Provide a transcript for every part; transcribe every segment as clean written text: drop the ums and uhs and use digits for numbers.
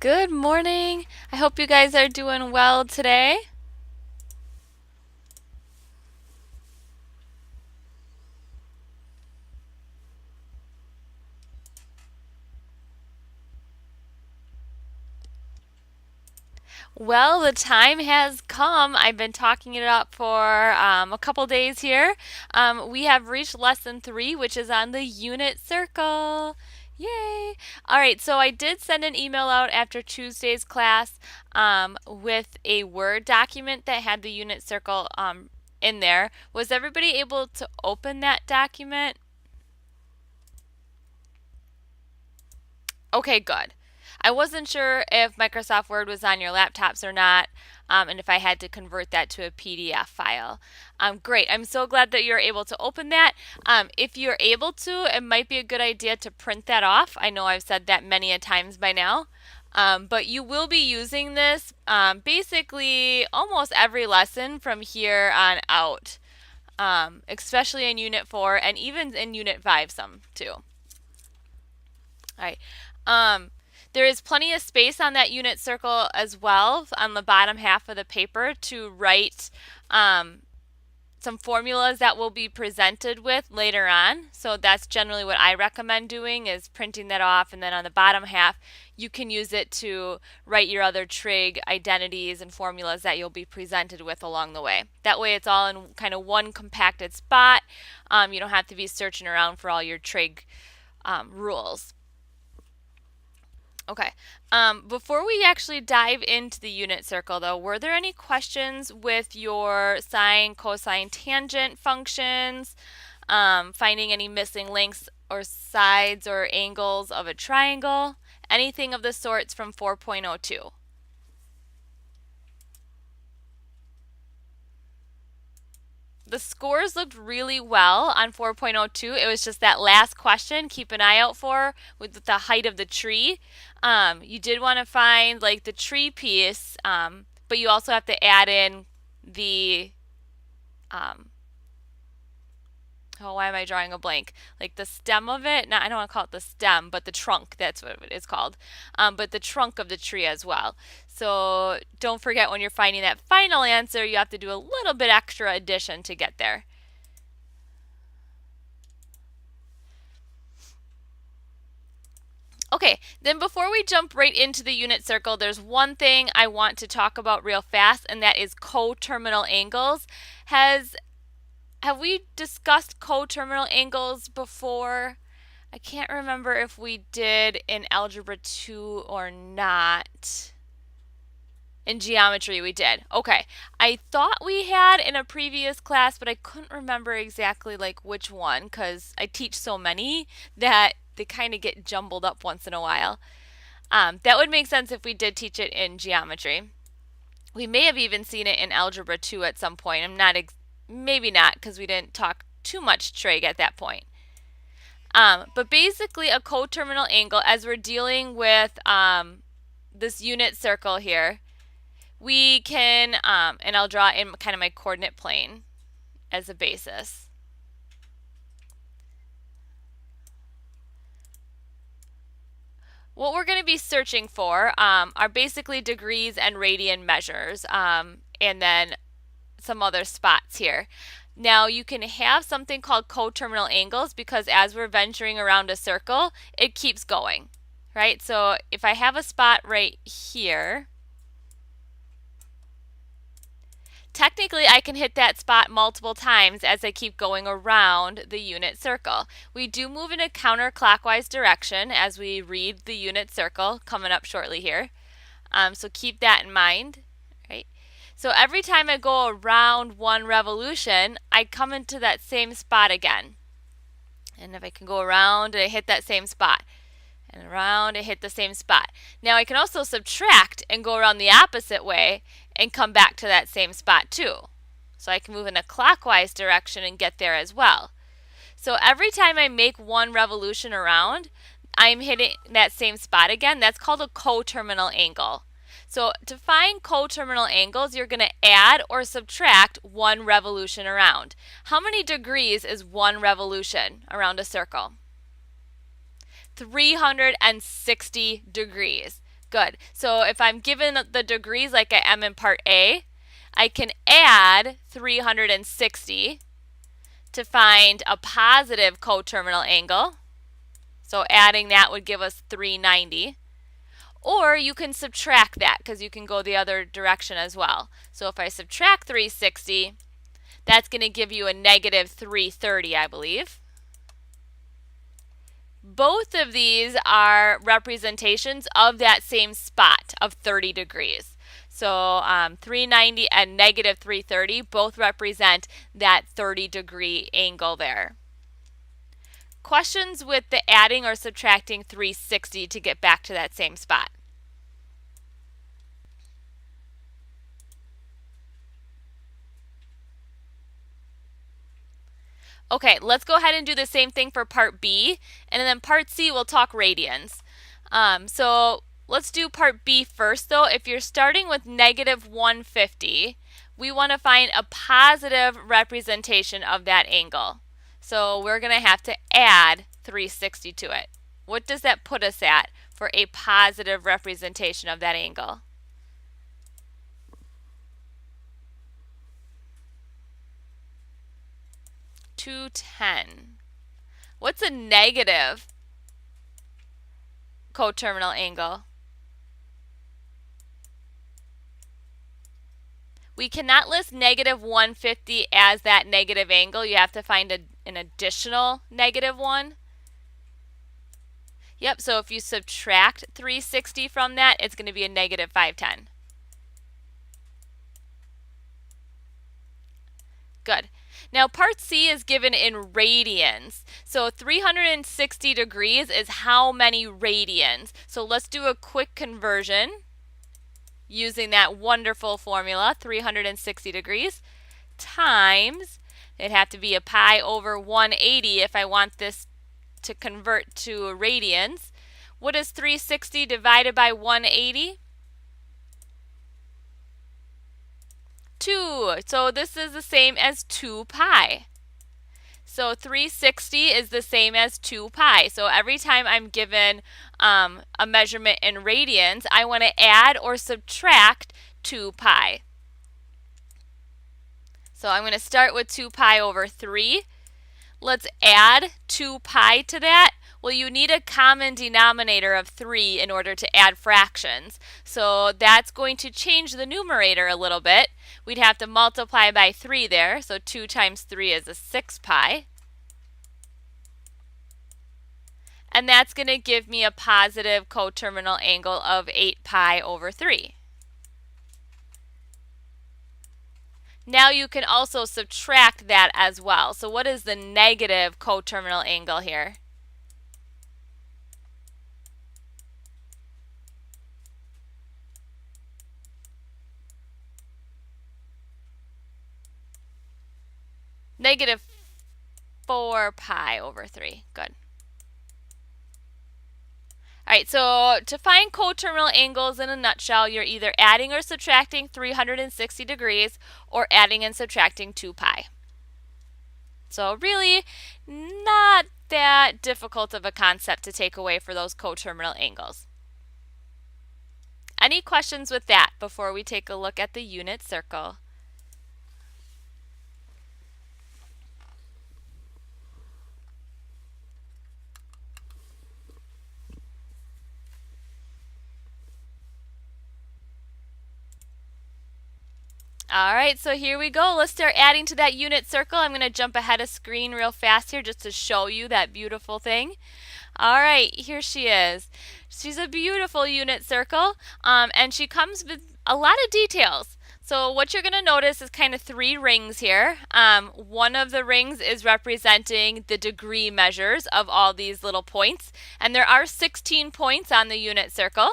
Good morning. I hope you guys are doing well today. Well, the time has come. I've been talking it up for a couple days here. We have reached lesson 3, which is on the unit circle. Yay! All right, so I did send an email out after Tuesday's class with a Word document that had the unit circle in there. Was everybody able to open that document? Okay, good. I wasn't sure if Microsoft Word was on your laptops or not, and if I had to convert that to a PDF file. Great. I'm so glad that you're able to open that. If you're able to, it might be a good idea to print that off. I know I've said that many a times by now. But you will be using this basically almost every lesson from here on out, especially in Unit 4 and even in Unit 5 some too. All right. There is plenty of space on that unit circle as well on the bottom half of the paper to write some formulas that will be presented with later on. So that's generally what I recommend doing is printing that off, and then on the bottom half you can use it to write your other trig identities and formulas that you'll be presented with along the way. That way it's all in kind of one compacted spot. You don't have to be searching around for all your trig rules. Okay. Before we actually dive into the unit circle, though, were there any questions with your sine, cosine, tangent functions? Finding any missing lengths or sides or angles of a triangle? Anything of the sorts from 4.02? The scores looked really well on 4.02. It was just that last question, keep an eye out for with the height of the tree. You did want to find like the tree piece, but you also have to add in the um, oh, why am I drawing a blank? Like the stem of it. No, I don't want to call it the stem, but the trunk. That's what it is called. But the trunk of the tree as well. So don't forget when you're finding that final answer, you have to do a little bit extra addition to get there. Okay, then before we jump right into the unit circle, there's one thing I want to talk about real fast, and that is coterminal angles. Have we discussed coterminal angles before? I can't remember if we did in Algebra 2 or not. In geometry, we did. Okay. I thought we had in a previous class, but I couldn't remember exactly like which one because I teach so many that they kind of get jumbled up once in a while. That would make sense if we did teach it in geometry. We may have even seen it in Algebra 2 at some point. Maybe not because we didn't talk too much trig at that point. But basically, a coterminal angle, as we're dealing with this unit circle here, we can, and I'll draw in kind of my coordinate plane as a basis. What we're going to be searching for are basically degrees and radian measures, and then some other spots here. Now you can have something called coterminal angles because as we're venturing around a circle, it keeps going, right? So if I have a spot right here, technically I can hit that spot multiple times as I keep going around the unit circle. We do move in a counterclockwise direction as we read the unit circle coming up shortly here. So keep that in mind, right? So every time I go around one revolution, I come into that same spot again. And if I can go around, I hit that same spot. And around, I hit the same spot. Now I can also subtract and go around the opposite way and come back to that same spot too. So I can move in a clockwise direction and get there as well. So every time I make one revolution around, I'm hitting that same spot again. That's called a coterminal angle. So to find coterminal angles, you're going to add or subtract one revolution around. How many degrees is one revolution around a circle? 360 degrees. Good. So if I'm given the degrees like I am in part A, I can add 360 to find a positive coterminal angle. So adding that would give us 390. Or you can subtract that because you can go the other direction as well. So if I subtract 360, that's going to give you a negative 330, I believe. Both of these are representations of that same spot of 30 degrees. So 390 and negative 330 both represent that 30-degree angle there. Questions with the adding or subtracting 360 to get back to that same spot? Okay, let's go ahead and do the same thing for part B, and then part C we'll talk radians. So let's do part B first though. If you're starting with negative 150, we want to find a positive representation of that angle. So we're going to have to add 360 to it. What does that put us at for a positive representation of that angle? 210. What's a negative coterminal angle? We cannot list negative 150 as that negative angle. You have to find an additional negative one. Yep, so if you subtract 360 from that, it's going to be a negative 510. Good. Now part C is given in radians. So 360 degrees is how many radians? So let's do a quick conversion using that wonderful formula, 360 degrees times, it'd have to be a pi over 180 if I want this to convert to radians. What is 360 divided by 180? 2. So this is the same as 2 pi. So 360 is the same as 2 pi. So every time I'm given a measurement in radians, I want to add or subtract 2 pi. So I'm going to start with 2 pi over 3. Let's add 2 pi to that. Well, you need a common denominator of 3 in order to add fractions. So that's going to change the numerator a little bit. We'd have to multiply by 3 there. So 2 times 3 is a 6 pi. And that's going to give me a positive coterminal angle of 8 pi over 3. Now you can also subtract that as well. So what is the negative coterminal angle here? Negative 4 pi over 3. Good. Alright, so to find coterminal angles in a nutshell, you're either adding or subtracting 360 degrees or adding and subtracting 2 pi. So really not that difficult of a concept to take away for those coterminal angles. Any questions with that before we take a look at the unit circle? Alright, so here we go. Let's start adding to that unit circle. I'm going to jump ahead of screen real fast here just to show you that beautiful thing. Alright, here she is. She's a beautiful unit circle, and she comes with a lot of details. So what you're going to notice is kind of 3 rings here. One of the rings is representing the degree measures of all these little points, and there are 16 points on the unit circle.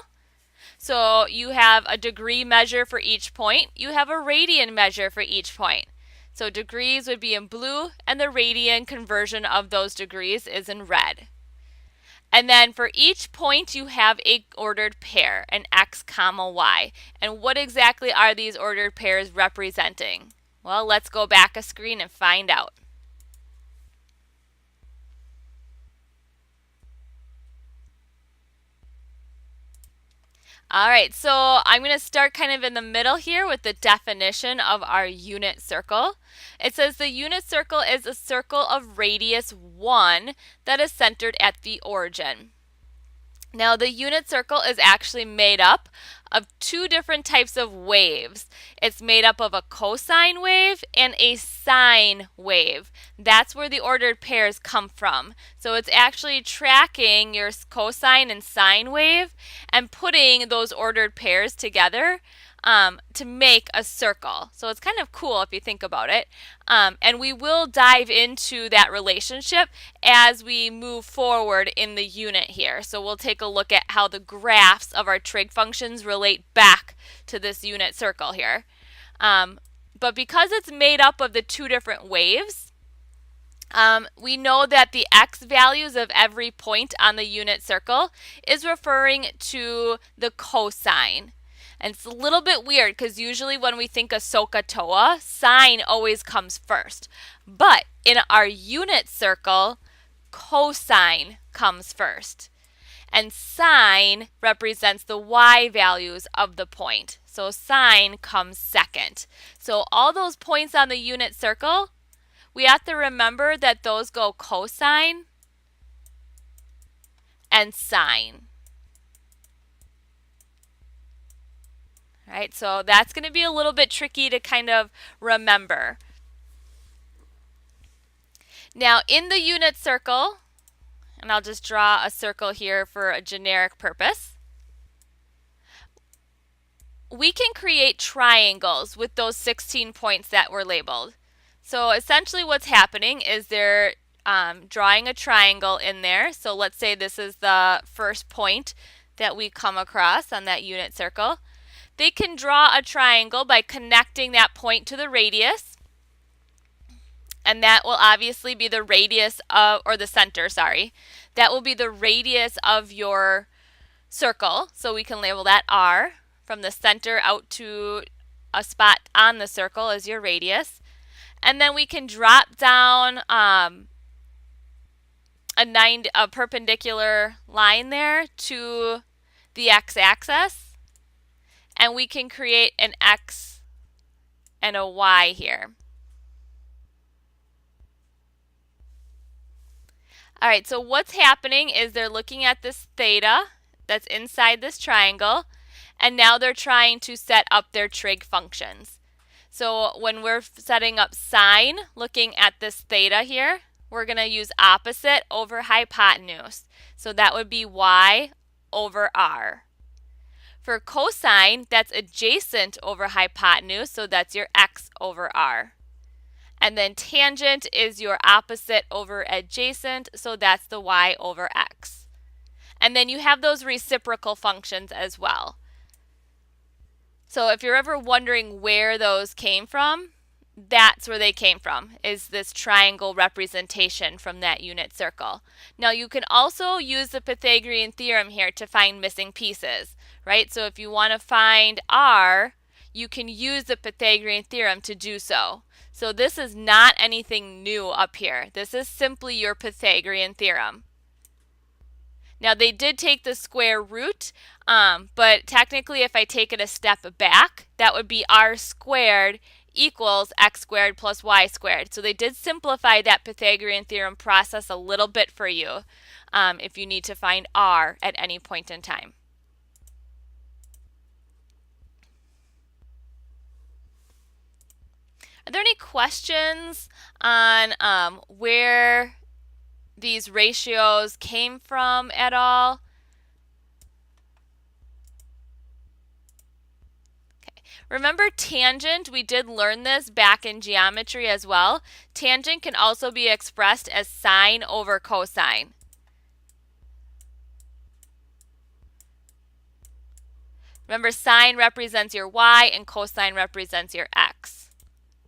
So you have a degree measure for each point. You have a radian measure for each point. So degrees would be in blue, and the radian conversion of those degrees is in red. And then for each point you have a ordered pair, an x comma y. And what exactly are these ordered pairs representing? Well, let's go back a screen and find out. All right, so I'm going to start kind of in the middle here with the definition of our unit circle. It says the unit circle is a circle of radius 1 that is centered at the origin. Now, the unit circle is actually made up of two different types of waves. It's made up of a cosine wave and a sine wave. That's where the ordered pairs come from. So it's actually tracking your cosine and sine wave and putting those ordered pairs together to make a circle. So it's kind of cool if you think about it. And we will dive into that relationship as we move forward in the unit here. So we'll take a look at how the graphs of our trig functions relate back to this unit circle here. But because it's made up of the two different waves, we know that the x values of every point on the unit circle is referring to the cosine. And it's a little bit weird because usually when we think of SOHCAHTOA, sine always comes first. But in our unit circle, cosine comes first. And sine represents the y values of the point. So sine comes second. So all those points on the unit circle, we have to remember that those go cosine and sine. Right, so that's going to be a little bit tricky to kind of remember. Now, in the unit circle, and I'll just draw a circle here for a generic purpose, we can create triangles with those 16 points that were labeled. So essentially what's happening is they're drawing a triangle in there. So let's say this is the first point that we come across on that unit circle. They can draw a triangle by connecting that point to the radius, and that will obviously be the radius of, or the center, sorry. That will be the radius of your circle, so we can label that R. From the center out to a spot on the circle is your radius. And then we can drop down a perpendicular line there to the x-axis. And we can create an x and a y here. All right, so what's happening is they're looking at this theta that's inside this triangle, and now they're trying to set up their trig functions. So when we're setting up sine, looking at this theta here, we're going to use opposite over hypotenuse. So that would be y over r. For cosine, that's adjacent over hypotenuse, so that's your x over r. And then tangent is your opposite over adjacent, so that's the y over x. And then you have those reciprocal functions as well. So if you're ever wondering where those came from, that's where they came from, is this triangle representation from that unit circle. Now you can also use the Pythagorean theorem here to find missing pieces, right? So if you want to find r, you can use the Pythagorean theorem to do so. So this is not anything new up here. This is simply your Pythagorean theorem. Now they did take the square root, but technically if I take it a step back, that would be r squared equals x squared plus y squared. So they did simplify that Pythagorean theorem process a little bit for you if you need to find r at any point in time. Are there any questions on where these ratios came from at all? Remember tangent, we did learn this back in geometry as well. Tangent can also be expressed as sine over cosine. Remember sine represents your y and cosine represents your x.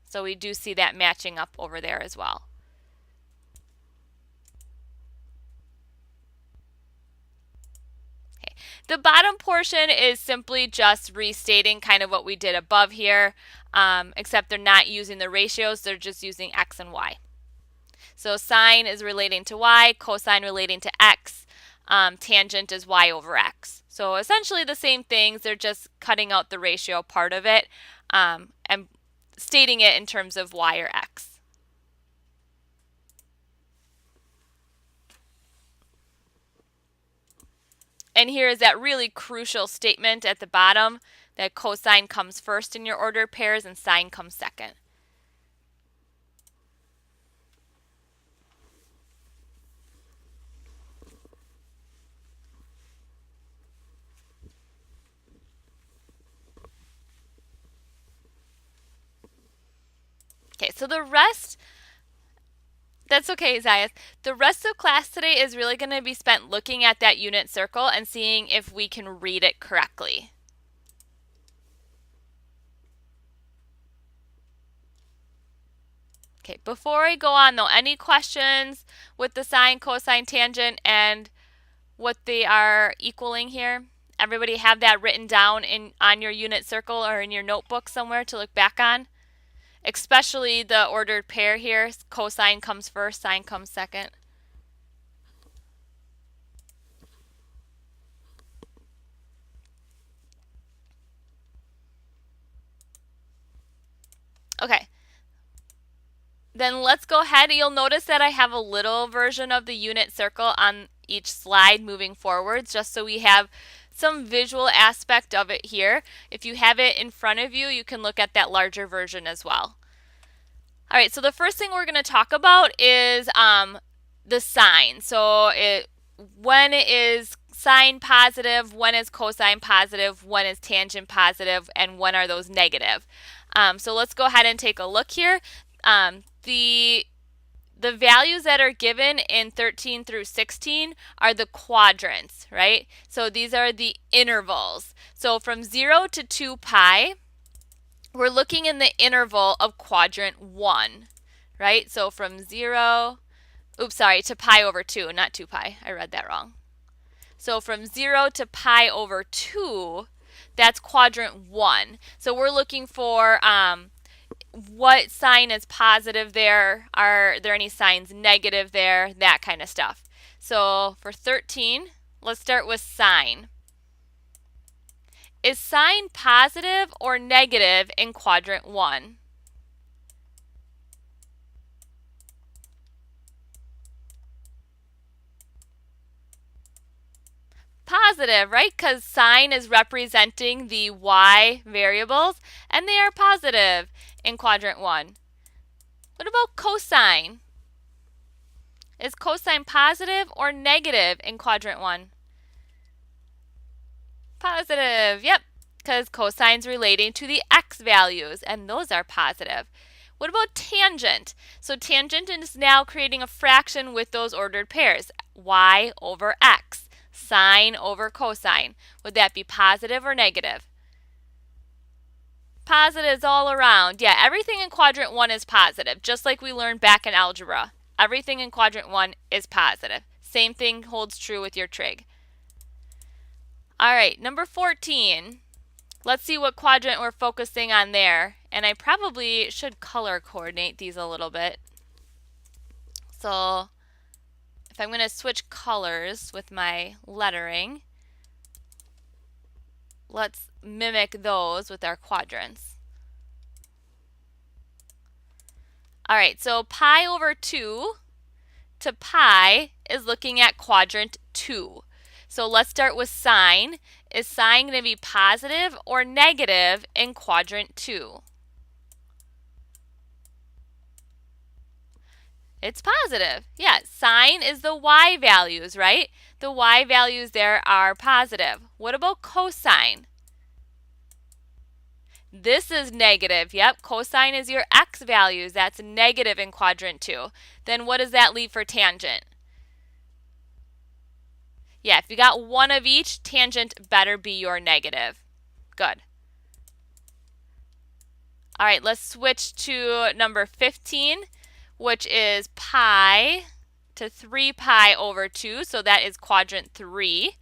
So we do see that matching up over there as well. The bottom portion is simply just restating kind of what we did above here, except they're not using the ratios, they're just using x and y. So sine is relating to y, cosine relating to x, tangent is y over x. So essentially the same things, they're just cutting out the ratio part of it and stating it in terms of y or x. And here is that really crucial statement at the bottom that cosine comes first in your ordered pairs and sine comes second. Okay, so the rest, that's okay, Zayas. The rest of class today is really going to be spent looking at that unit circle and seeing if we can read it correctly. Okay, before I go on though, any questions with the sine, cosine, tangent, and what they are equaling here? Everybody have that written down on your unit circle or in your notebook somewhere to look back on? Especially the ordered pair here. Cosine comes first, sine comes second. Okay. Then let's go ahead. You'll notice that I have a little version of the unit circle on each slide moving forwards, just so we have some visual aspect of it here. If you have it in front of you, you can look at that larger version as well. All right, so the first thing we're going to talk about is the sign. So when it is sine positive, when is cosine positive, when is tangent positive, and when are those negative. So let's go ahead and take a look here. The values that are given in 13 through 16 are the quadrants, right? So these are the intervals. So from 0 to 2 pi, we're looking in the interval of quadrant 1, right? So from 0, to pi over 2, not 2 pi. I read that wrong. So from 0 to pi over 2, that's quadrant 1. So we're looking for what sign is positive there, are there any signs negative there, that kind of stuff. So for 13, let's start with sine. Is sine positive or negative in quadrant 1? Positive, right? Because sine is representing the y variables, and they are positive in quadrant 1. What about cosine? Is cosine positive or negative in quadrant 1? Positive, yep, because cosine's relating to the x values, and those are positive. What about tangent? So tangent is now creating a fraction with those ordered pairs, y over x, sine over cosine. Would that be positive or negative? Positives all around. Yeah, everything in quadrant 1 is positive, just like we learned back in algebra. Everything in quadrant 1 is positive. Same thing holds true with your trig. All right, number 14. Let's see what quadrant we're focusing on there. And I probably should color coordinate these a little bit. So if I'm going to switch colors with my lettering, let's mimic those with our quadrants. All right, so pi over 2 to pi is looking at quadrant 2. So let's start with sine. Is sine going to be positive or negative in quadrant 2? It's positive. Yeah, sine is the y values, right? The y values there are positive. What about cosine? This is negative. Yep, cosine is your x values. That's negative in quadrant 2. Then what does that leave for tangent? Yeah, if you got one of each, tangent better be your negative. Good. All right, let's switch to number 15, which is pi to 3 pi over 2. So that is quadrant 3.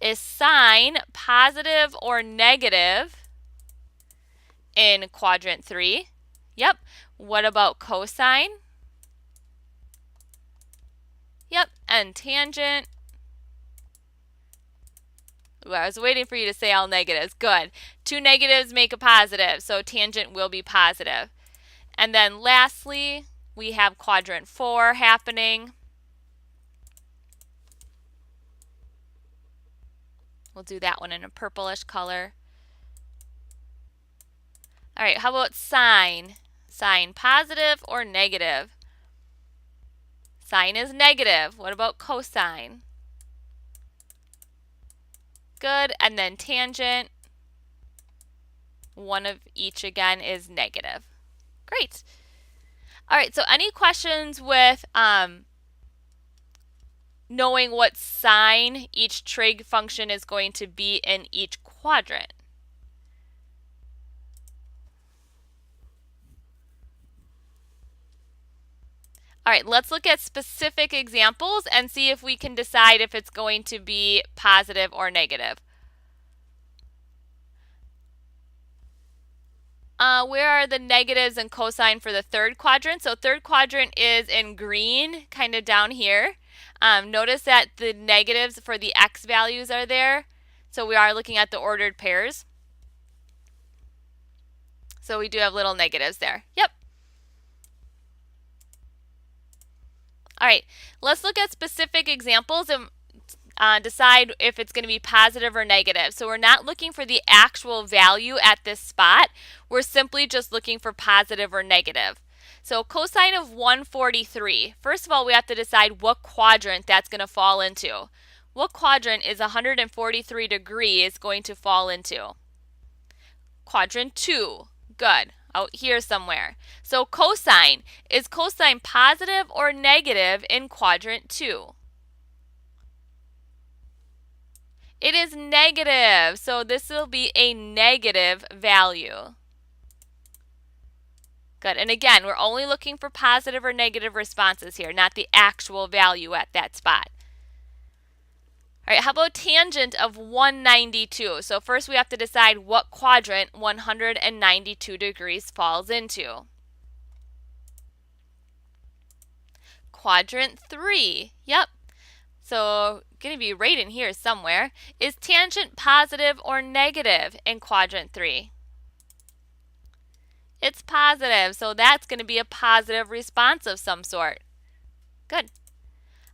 Is sine positive or negative in quadrant 3? Yep. What about cosine? Yep. And tangent? I was waiting for you to say all negatives. Good. 2 negatives make a positive, so tangent will be positive. And then lastly, we have quadrant 4 happening. We'll do that one in a purplish color. All right, how about sine? Sine positive or negative? Sine is negative. What about cosine? Good. And then tangent, one of each again is negative. Great. All right, so any questions with knowing what sign each trig function is going to be in each quadrant? All right, let's look at specific examples and see if we can decide if it's going to be positive or negative. Where are the negatives and cosine for the third quadrant? So third quadrant is in green, kind of down here. Notice that the negatives for the x values are there. So we are looking at the ordered pairs. So we do have little negatives there. Yep. All right, let's look at specific examples and decide if it's going to be positive or negative. So we're not looking for the actual value at this spot. We're simply just looking for positive or negative. So cosine of 143. First of all, we have to decide what quadrant that's going to fall into. What quadrant is 143 degrees going to fall into? Quadrant 2. Good. Out here somewhere. So cosine. Is cosine positive or negative in quadrant 2? It is negative, so this will be a negative value. Good, and again, we're only looking for positive or negative responses here, not the actual value at that spot. All right, how about tangent of 192? So first we have to decide what quadrant 192 degrees falls into. Quadrant 3, yep. So going to be right in here somewhere. Is tangent positive or negative in quadrant 3? It's positive, so that's going to be a positive response of some sort. Good.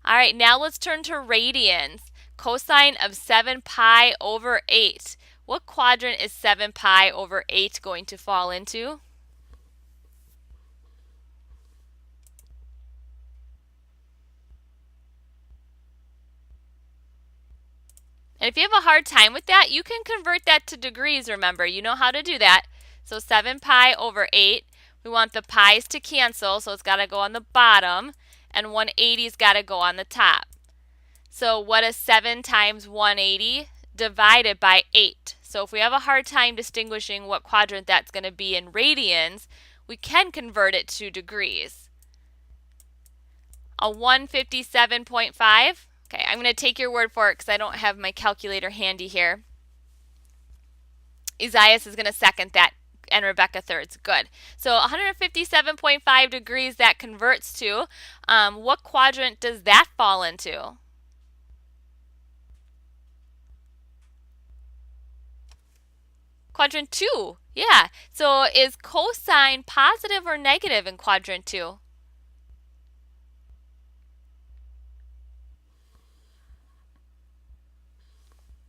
All right, now let's turn to radians. Cosine of 7 pi over 8. What quadrant is 7 pi over 8 going to fall into? And if you have a hard time with that, you can convert that to degrees, remember. You know how to do that. So 7 pi over 8. We want the pi's to cancel, so it's got to go on the bottom. And 180's got to go on the top. So what is 7 times 180 divided by 8? So if we have a hard time distinguishing what quadrant that's going to be in radians, we can convert it to degrees. A 157.5. Okay, I'm going to take your word for it because I don't have my calculator handy here. Isaias is going to second that, and Rebecca thirds. Good. So 157.5 degrees that converts to. What quadrant does that fall into? Quadrant 2. Yeah. So is cosine positive or negative in quadrant 2?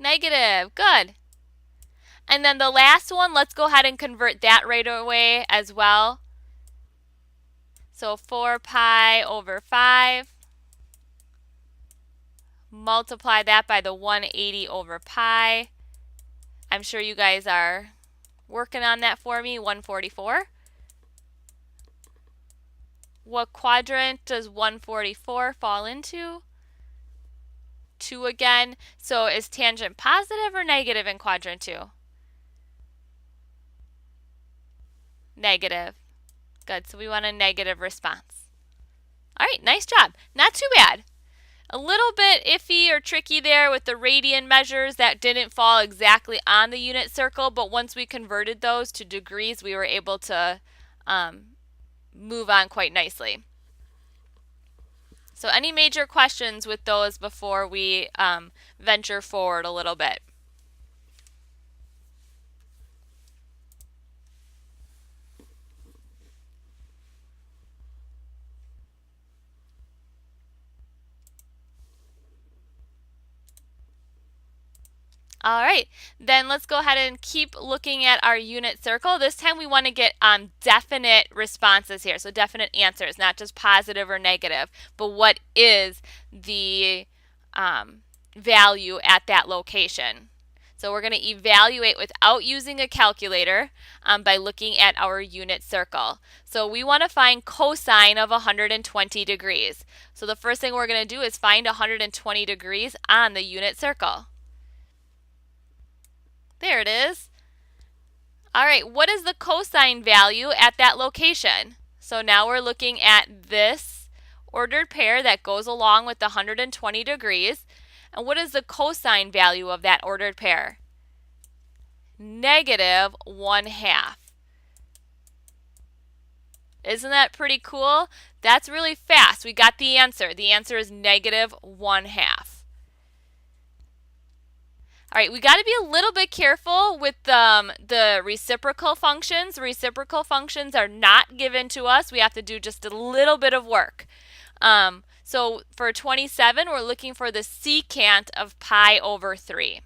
Negative. Good. And then the last one, let's go ahead and convert that right away as well. So 4 pi over 5. Multiply that by the 180 over pi. I'm sure you guys are working on that for me. 144. What quadrant does 144 fall into? 2 again. So is tangent positive or negative in quadrant 2? Negative. Good. So we want a negative response. All right, nice job. Not too bad. A little bit iffy or tricky there with the radian measures that didn't fall exactly on the unit circle, but once we converted those to degrees, we were able to move on quite nicely. So any major questions with those before we venture forward a little bit? All right, then let's go ahead and keep looking at our unit circle. This time we want to get definite responses here, so definite answers, not just positive or negative, but what is the value at that location. So we're going to evaluate without using a calculator by looking at our unit circle. So we want to find cosine of 120 degrees. So the first thing we're going to do is find 120 degrees on the unit circle. There it is. All right, what is the cosine value at that location? So now we're looking at this ordered pair that goes along with the 120 degrees. And what is the cosine value of that ordered pair? Negative 1/2. Isn't that pretty cool? That's really fast. We got the answer. The answer is negative 1/2. All right, we got to be a little bit careful with the reciprocal functions. Reciprocal functions are not given to us. We have to do just a little bit of work. So for 27, we're looking for the secant of pi over 3.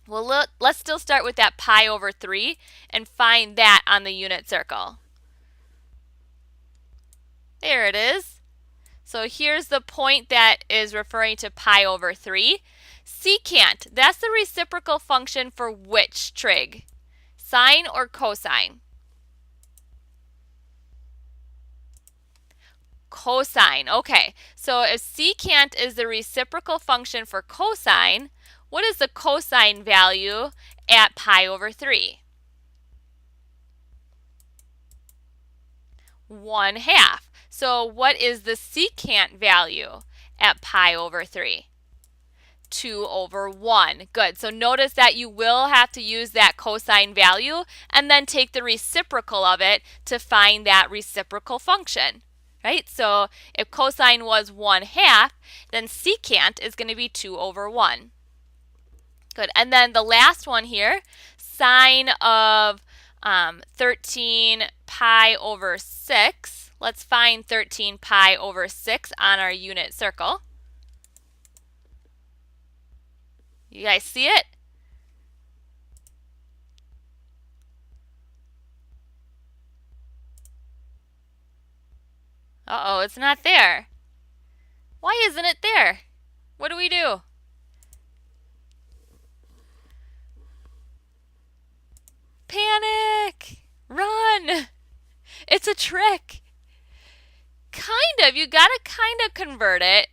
Well, let's still start with that pi over 3 and find that on the unit circle. There it is. So here's the point that is referring to pi over 3. Secant, that's the reciprocal function for which trig? Sine or cosine? Cosine. Okay, so if secant is the reciprocal function for cosine, what is the cosine value at pi over 3? 1/2. So what is the secant value at pi over 3? 2 over 1. Good. So notice that you will have to use that cosine value and then take the reciprocal of it to find that reciprocal function. Right? So if cosine was 1/2, then secant is going to be 2 over 1. Good. And then the last one here, sine of 13 pi over 6. Let's find 13 pi over 6 on our unit circle. You guys see it? Uh-oh, it's not there. Why isn't it there? What do we do? Panic! Run! It's a trick. Kind of. You gotta kind of convert it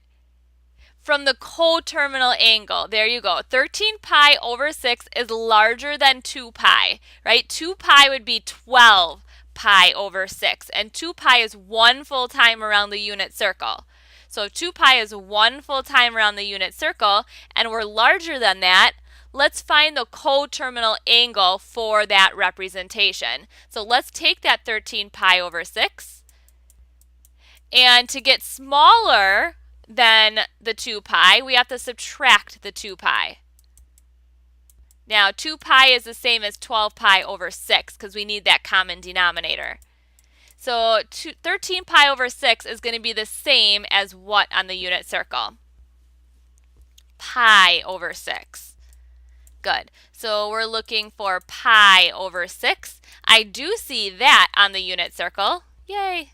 from the coterminal angle. There you go. 13 pi over 6 is larger than 2 pi, right? 2 pi would be 12 pi over 6, and 2 pi is one full time around the unit circle. So if 2 pi is one full time around the unit circle, and we're larger than that, let's find the coterminal angle for that representation. So let's take that 13 pi over 6, and to get smaller than the 2 pi, we have to subtract the 2 pi. Now, 2 pi is the same as 12 pi over 6 because we need that common denominator. So 13 pi over 6 is going to be the same as what on the unit circle? Pi over 6. Good. So we're looking for pi over 6. I do see that on the unit circle. Yay!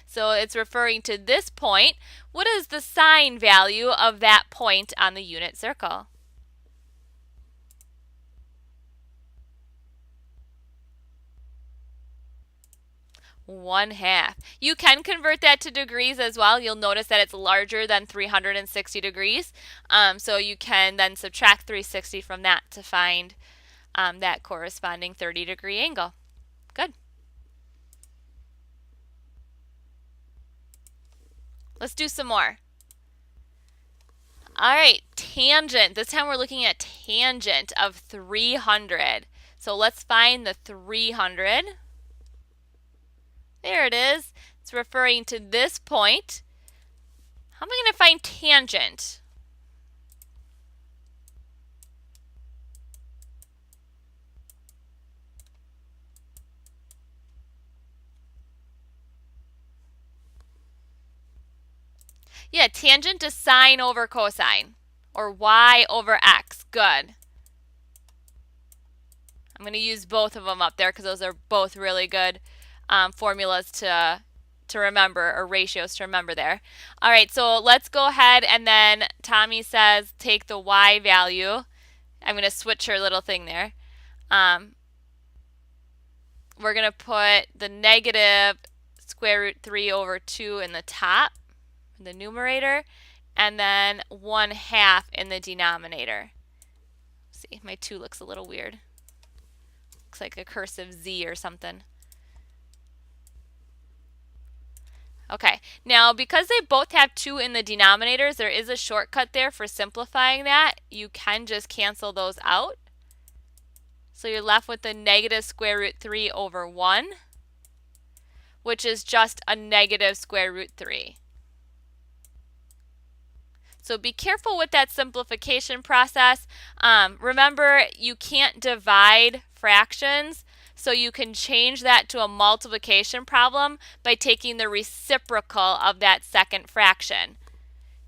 So it's referring to this point. What is the sine value of that point on the unit circle? One half. You can convert that to degrees as well. You'll notice that it's larger than 360 degrees. So you can then subtract 360 from that to find that corresponding 30-degree angle. Good. Let's do some more. All right, tangent. This time we're looking at tangent of 300. So let's find the 300. There it is. It's referring to this point. How am I going to find tangent? Yeah, tangent is sine over cosine. or y over x? Good. I'm going to use both of them up there because those are both really good formulas to remember, or ratios to remember there. All right, so let's go ahead, and then Tommy says take the y value. I'm going to switch her little thing there. We're going to put the negative square root 3 over 2 in the top, the numerator, and then 1/2 in the denominator. See, my 2 looks a little weird. Looks like a cursive Z or something. Okay, now because they both have 2 in the denominators, there is a shortcut there for simplifying that. You can just cancel those out. So you're left with the negative square root 3 over 1, which is just a negative square root 3. So be careful with that simplification process. Remember, you can't divide fractions, so you can change that to a multiplication problem by taking the reciprocal of that second fraction.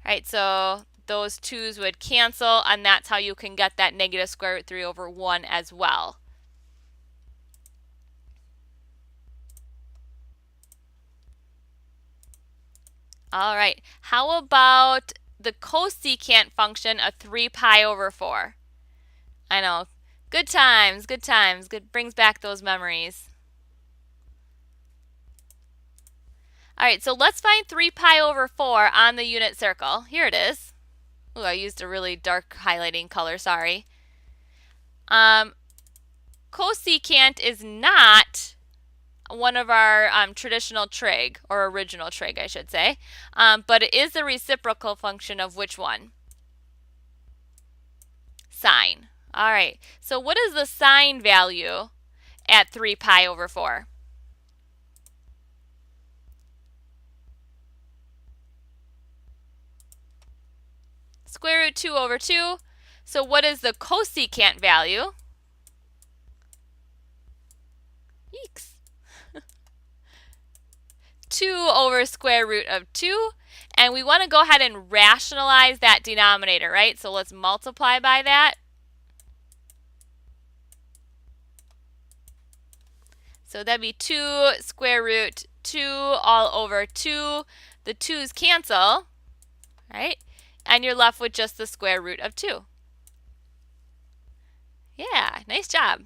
Right, so those 2's would cancel, and that's how you can get that negative square root 3 over 1 as well. All right, how about the cosecant function of 3 pi over 4? I know, good times, good times. Good, brings back those memories. All right, so let's find 3 pi over 4 on the unit circle. Here it is. Ooh, I used a really dark highlighting color, sorry. Cosecant is not one of our traditional trig, or original trig, I should say, but it is the reciprocal function of which one? Sine. All right, so what is the sine value at 3 pi over 4? Square root 2 over 2. So what is the cosecant value? Yeeks. 2 over square root of 2. And we want to go ahead and rationalize that denominator, right? So let's multiply by that. So that'd be 2 square root 2 all over 2. The 2's cancel, right? And you're left with just the square root of 2. Yeah, nice job.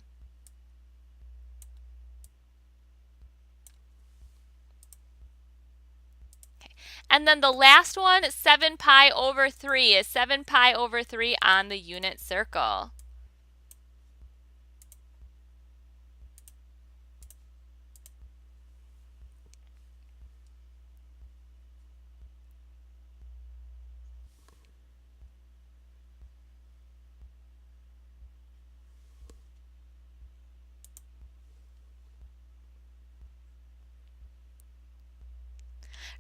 Okay. And then the last one, 7 pi over 3. Is 7 pi over 3 on the unit circle?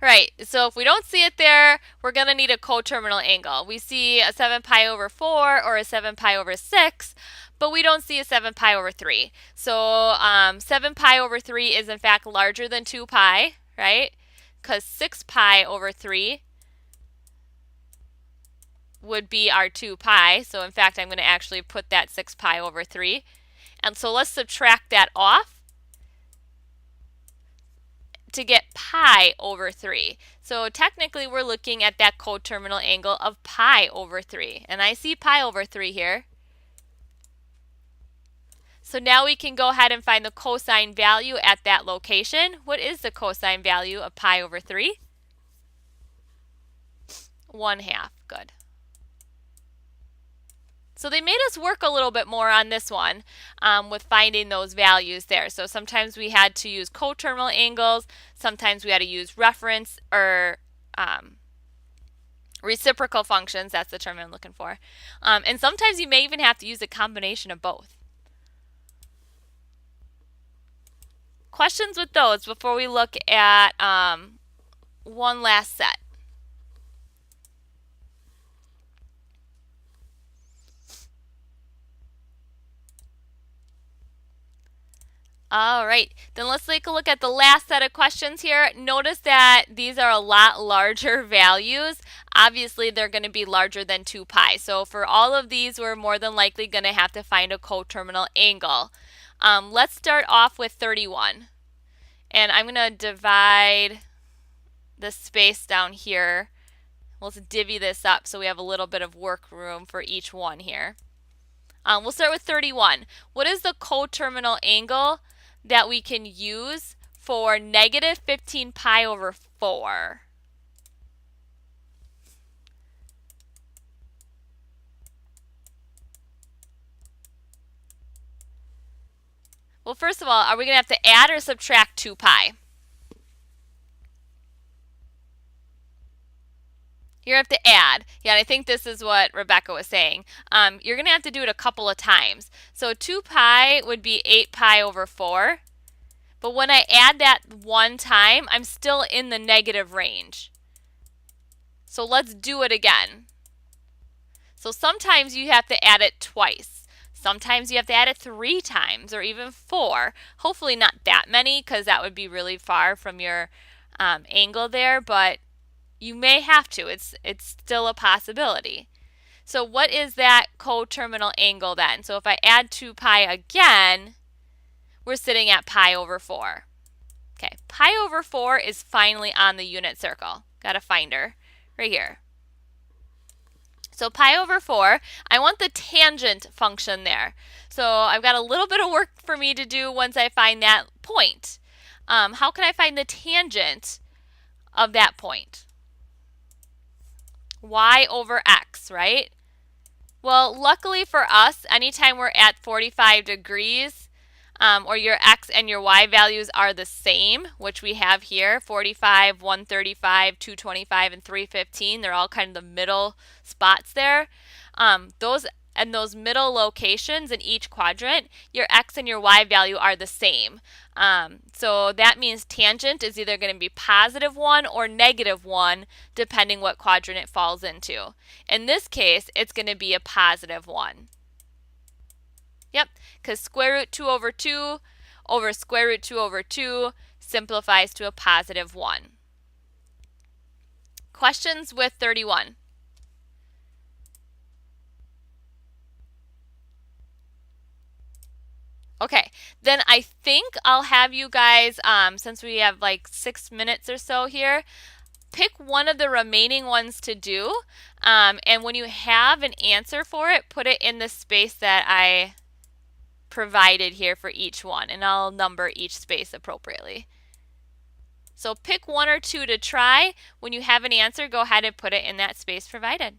Right, so if we don't see it there, we're going to need a coterminal angle. We see a 7 pi over 4 or a 7 pi over 6, but we don't see a 7 pi over 3. So 7 pi over 3 is in fact larger than 2 pi, right? Because 6 pi over 3 would be our 2 pi. So in fact, I'm going to actually put that 6 pi over 3. And so let's subtract that off to get pi over 3. So technically we're looking at that coterminal angle of pi over 3. And I see pi over 3 here. So now we can go ahead and find the cosine value at that location. What is the cosine value of pi over 3? 1/2. Good. So they made us work a little bit more on this one with finding those values there. So sometimes we had to use coterminal angles, sometimes we had to use reference or reciprocal functions, that's the term I'm looking for. And sometimes you may even have to use a combination of both. Questions with those before we look at one last set? All right, then let's take a look at the last set of questions here. Notice that these are a lot larger values. Obviously, they're going to be larger than 2 pi. So for all of these, we're more than likely going to have to find a coterminal angle. Let's start off with 31. And I'm going to divide the space down here. Let's divvy this up so we have a little bit of work room for each one here. We'll start with 31. What is the coterminal angle that we can use for negative 15 pi over 4? Well, first of all, are we going to have to add or subtract 2 pi? You're going to have to add. Yeah, and I think this is what Rebecca was saying. You're going to have to do it a couple of times. So 2 pi would be 8 pi over 4. But when I add that one time, I'm still in the negative range. So let's do it again. So sometimes you have to add it twice. Sometimes you have to add it 3 times or even 4. Hopefully not that many because that would be really far from your angle there, but you may have to. It's still a possibility. So what is that coterminal angle then? So if I add 2 pi again, we're sitting at pi over 4. Okay, pi over 4 is finally on the unit circle. Got to find her right here. So pi over 4, I want the tangent function there. So I've got a little bit of work for me to do once I find that point. How can I find the tangent of that point? Y over x, right? Well, luckily for us, anytime we're at 45 degrees, or your x and your y values are the same, which we have here, 45, 135, 225, and 315. They're all kind of the middle spots there. Those middle locations in each quadrant, your x and your y value are the same. So that means tangent is either going to be positive 1 or negative 1, depending what quadrant it falls into. In this case, it's going to be a positive 1. Yep, because square root 2 over 2 over square root 2 over 2 simplifies to a positive 1. Questions with 31? Okay, then I think I'll have you guys, since we have like 6 minutes or so here, pick one of the remaining ones to do. And when you have an answer for it, put it in the space that I provided here for each one, and I'll number each space appropriately. So pick 1 or 2 to try. When you have an answer, go ahead and put it in that space provided.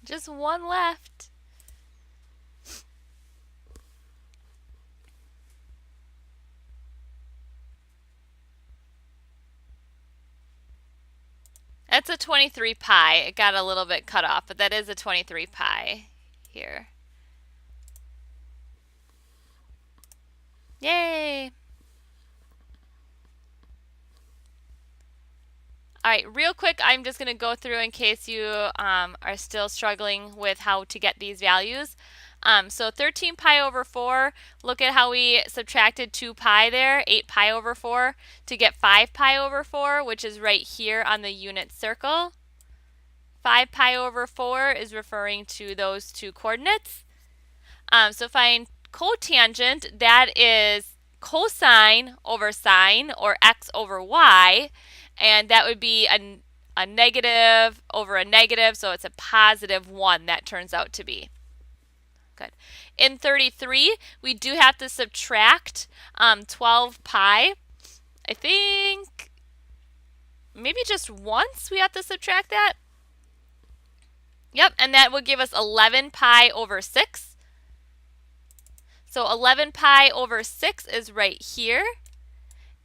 Just one left. That's a 23 pi. It got a little bit cut off, but that is a 23 pi here. Yay! All right, real quick, I'm just going to go through in case you are still struggling with how to get these values. So 13 pi over 4, look at how we subtracted 2 pi there, 8 pi over 4, to get 5 pi over 4, which is right here on the unit circle. 5 pi over 4 is referring to those two coordinates. So find cotangent, that is cosine over sine, or x over y, and that would be a negative over a negative, so it's a positive 1 that turns out to be. Good. In 33, we do have to subtract 12 pi. I think maybe just once we have to subtract that. Yep, and that would give us 11 pi over 6. So 11 pi over 6 is right here.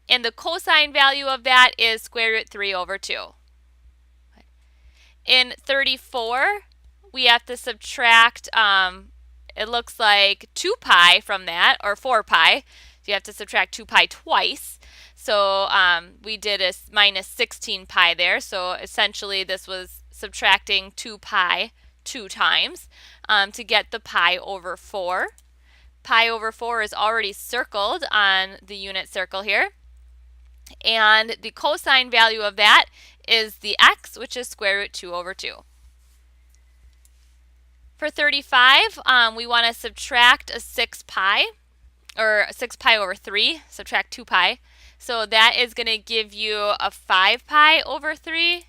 And the cosine value of that is square root 3 over 2. In 34, we have to subtract, it looks like 2 pi from that, or 4 pi. So you have to subtract 2 pi twice. So we did a minus 16 pi there. So essentially this was subtracting 2 pi 2 times to get the pi over 4. Pi over 4 is already circled on the unit circle here. And the cosine value of that is the x, which is square root 2 over 2. For 35, we want to subtract a 6 pi, or 6 pi over 3, subtract 2 pi. So that is going to give you a 5 pi over 3.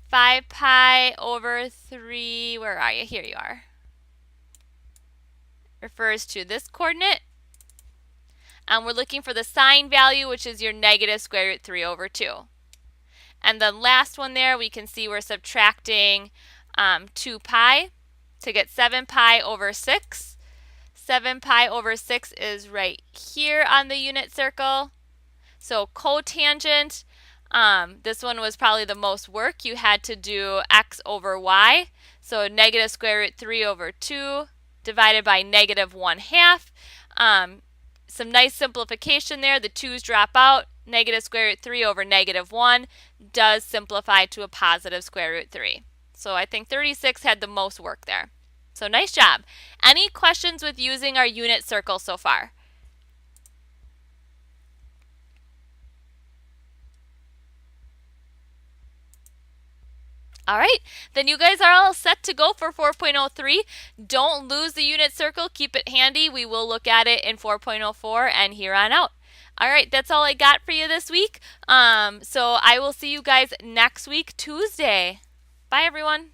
5 pi over 3, where are you? Here you are. Refers to this coordinate. And we're looking for the sine value, which is your negative square root 3 over 2. And the last one there, we can see we're subtracting 2 pi to get 7 pi over 6. 7 pi over 6 is right here on the unit circle. So cotangent, this one was probably the most work. You had to do x over y. So negative square root 3 over 2 divided by negative 1/2. Some nice simplification there. The 2's drop out. Negative square root 3 over negative 1 does simplify to a positive square root 3. So I think 36 had the most work there. So nice job. Any questions with using our unit circle so far? All right, then you guys are all set to go for 4.03. Don't lose the unit circle. Keep it handy. We will look at it in 4.04 and here on out. All right, that's all I got for you this week. So I will see you guys next week, Tuesday. Bye, everyone.